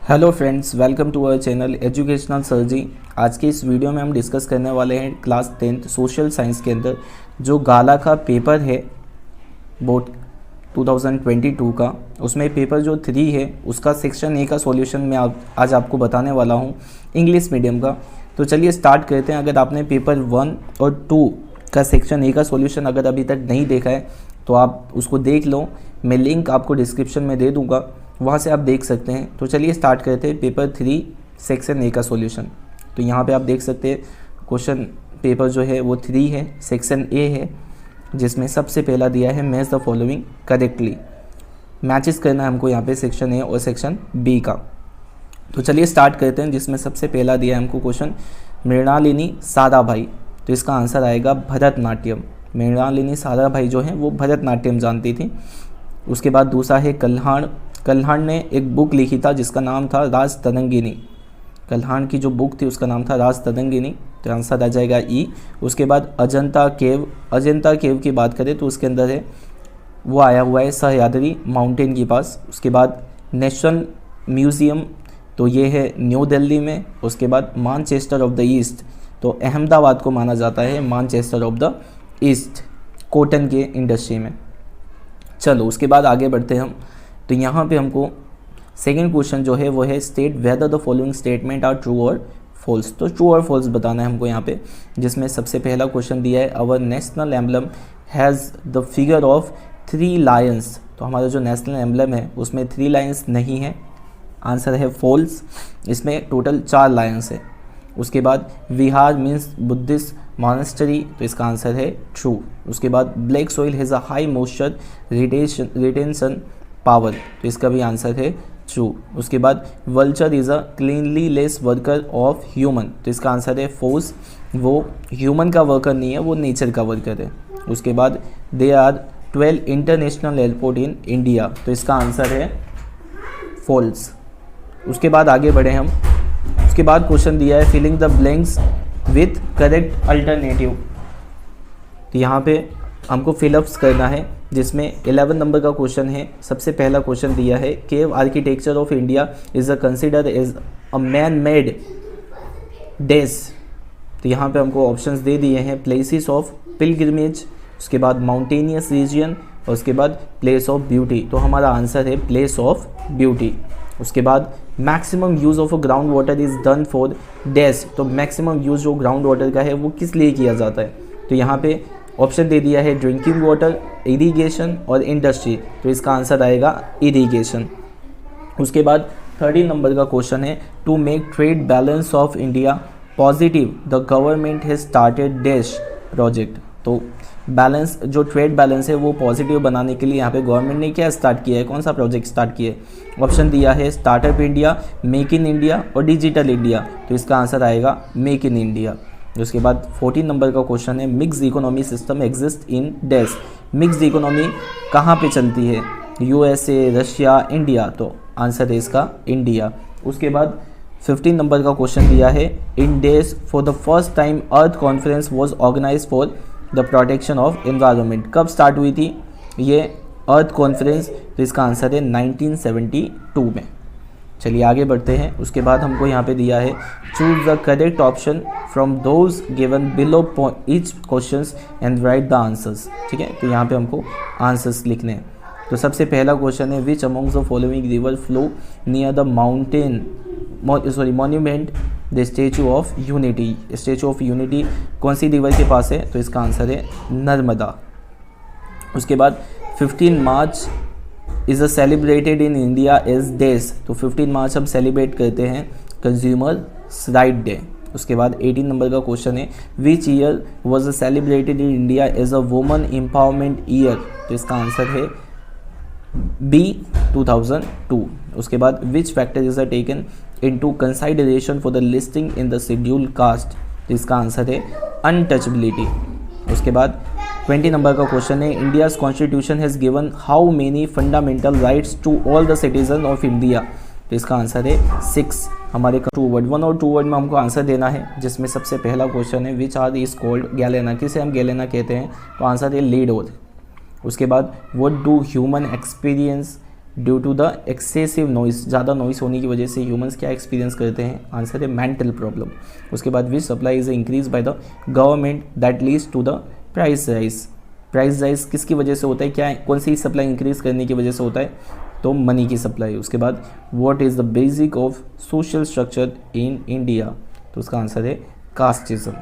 Hello friends, welcome to our channel educational sir ji. आज के इस वीडियो में हम डिस्कस करने वाले हैं क्लास 10th सोशल साइंस के अंदर जो गाला का पेपर है बोर्ड 2022 का, उसमें पेपर जो 3 है उसका सेक्शन ए का सॉल्यूशन मैं आज आपको बताने वाला हूं इंग्लिश मीडियम का। तो चलिए स्टार्ट करते हैं। अगर आपने पेपर 1 और 2 का सेक्शन ए का सॉल्यूशन अगर अभी तक नहीं देखा है तो आप उसको देख लो, मैं लिंक आपको डिस्क्रिप्शन में दे दूँगा, वहाँ से आप देख सकते हैं। तो चलिए स्टार्ट करते हैं पेपर 3 सेक्शन ए का सॉल्यूशन। तो यहाँ पे आप देख सकते हैं क्वेश्चन पेपर जो है वो 3 है, सेक्शन ए है, जिसमें सबसे पहला दिया है match the following correctly. Matches करना है हमको यहाँ पे सेक्शन ए और सेक्शन बी का। तो चलिए स्टार्ट करते हैं, जिसमें सबसे पहला दिया है हमको क्वेश्चन मृणालिनी साराभाई। तो इसका आंसर आएगा भरतनाट्यम। मृणालिनी साराभाई जो है वो भरतनाट्यम जानती थी। उसके बाद दूसरा है कल्हाण ने एक बुक लिखी था जिसका नाम था राज तरंगिनी। कल्हाण की जो बुक थी उसका नाम था राज तरंगिनी, तो आंसर आ जाएगा ई। उसके बाद अजंता केव की बात करें तो उसके अंदर है वो आया हुआ है सह्याद्री माउंटेन के पास। उसके बाद नेशनल म्यूज़ियम तो ये है न्यू दिल्ली में। उसके बाद मानचेस्टर ऑफ द ईस्ट तो अहमदाबाद को माना जाता है Manchester of the east cotton के इंडस्ट्री में। चलो उसके बाद आगे बढ़ते हैं हम। तो यहाँ पे हमको सेकंड क्वेश्चन जो है वो है state whether the following statement are true और फॉल्स। तो ट्रू और फॉल्स बताना है हमको यहाँ पे, जिसमें सबसे पहला क्वेश्चन दिया है our national emblem has the figure of 3 lions. तो हमारा जो नेशनल एम्बलम है उसमें 3 लायंस नहीं है, आंसर है फॉल्स। इसमें टोटल 4 लायंस है। उसके बाद विहार मीन्स बुद्धिस्ट मॉनेस्टरी, तो इसका आंसर है ट्रू। उसके बाद black soil has a high moisture retention power, तो इसका भी आंसर है ट्रू। उसके बाद vulture is a cleanliness worker of human, तो इसका आंसर है फॉल्स। वो ह्यूमन का वर्कर नहीं है, वो नेचर का वर्कर है। उसके बाद they are 12 international airport in India, तो इसका आंसर है फॉल्स। उसके बाद आगे बढ़े हम। उसके बाद क्वेश्चन दिया है filling the blanks with correct alternative. तो यहाँ पे हमको फिलअप्स करना है, जिसमें 11 नंबर का क्वेश्चन है। सबसे पहला क्वेश्चन दिया है cave architecture of India is a consider as a man made dash. तो यहाँ पे हमको ऑप्शंस दे दिए हैं प्लेसेस ऑफ पिलग्रिमेज, उसके बाद माउंटेनियस रीजन और उसके बाद प्लेस ऑफ ब्यूटी। तो हमारा आंसर है प्लेस ऑफ ब्यूटी। उसके बाद maximum use of ground water is done for dash. तो मैक्सिमम यूज़ जो ग्राउंड वाटर का है वो किस लिए किया जाता है, तो यहाँ पे ऑप्शन दे दिया है ड्रिंकिंग वाटर, इरिगेशन और इंडस्ट्री। तो इसका आंसर आएगा इरिगेशन। उसके बाद 13 नंबर का क्वेश्चन है to make trade balance of India positive the government has started dash project. तो बैलेंस जो ट्रेड बैलेंस है वो पॉजिटिव बनाने के लिए यहाँ पे गवर्नमेंट ने क्या स्टार्ट किया है, कौन सा प्रोजेक्ट स्टार्ट किया है। ऑप्शन दिया है startup India, make in India और डिजिटल इंडिया। तो इसका आंसर आएगा मेक इन इंडिया। उसके बाद 14 नंबर का क्वेश्चन है mixed economy system exist in dash. Mixed economy कहाँ पे चलती है, यूएसए, रशिया, इंडिया। तो आंसर है इसका इंडिया। उसके बाद 15 नंबर का क्वेश्चन दिया है in dash for the first time earth conference was organise for the protection of environment. कब स्टार्ट हुई थी ये अर्थ कॉन्फ्रेंस, तो इसका आंसर है 1972 में। चलिए आगे बढ़ते हैं। उसके बाद हमको यहाँ पे दिया है choose the correct option from those given below each questions and right the answers. ठीक है, तो यहाँ पे हमको आंसर्स लिखने हैं। तो सबसे पहला क्वेश्चन है which amongst the following river flow near the monument the statue of unity. Statue of unity कौन सी रिवर के पास है, तो इसका आंसर है नर्मदा। उसके बाद 15 March is a celebrated in India as dash. तो 15 मार्च हम सेलिब्रेट करते हैं कंज्यूमर राइट डे। उसके बाद 18 नंबर का क्वेश्चन है which year was celebrated in India as a woman empowerment year. तो इसका आंसर है बी 2002। उसके बाद which factor is taken into consideration for the listing in the schedule caste. तो इसका आंसर है अनटचेबिलिटी। उसके बाद 20 नंबर का क्वेश्चन है India's constitution has given how many fundamental rights to all the citizen of India. तो इसका answer है 6। हमारे 2 वर्ड 1 और 2 वर्ड में हमको आंसर देना है, जिसमें सबसे पहला क्वेश्चन है which ore is called galena. किसे हम गैलेना कहते हैं, तो आंसर है लीड ओर। उसके बाद what do human experience due to the excessive noise, ज़्यादा नॉइस होने की वजह से ह्यूमंस क्या एक्सपीरियंस करते हैं, आंसर है मेंटल प्रॉब्लम। उसके बाद which supply is increase by the government that leads to the price rise. Price rise किसकी वजह से होता है, क्या कौन सी सप्लाई इंक्रीज करने की वजह से होता है, तो मनी की सप्लाई। उसके बाद what is the basic of social structure in India, तो उसका आंसर है कास्टिज्म।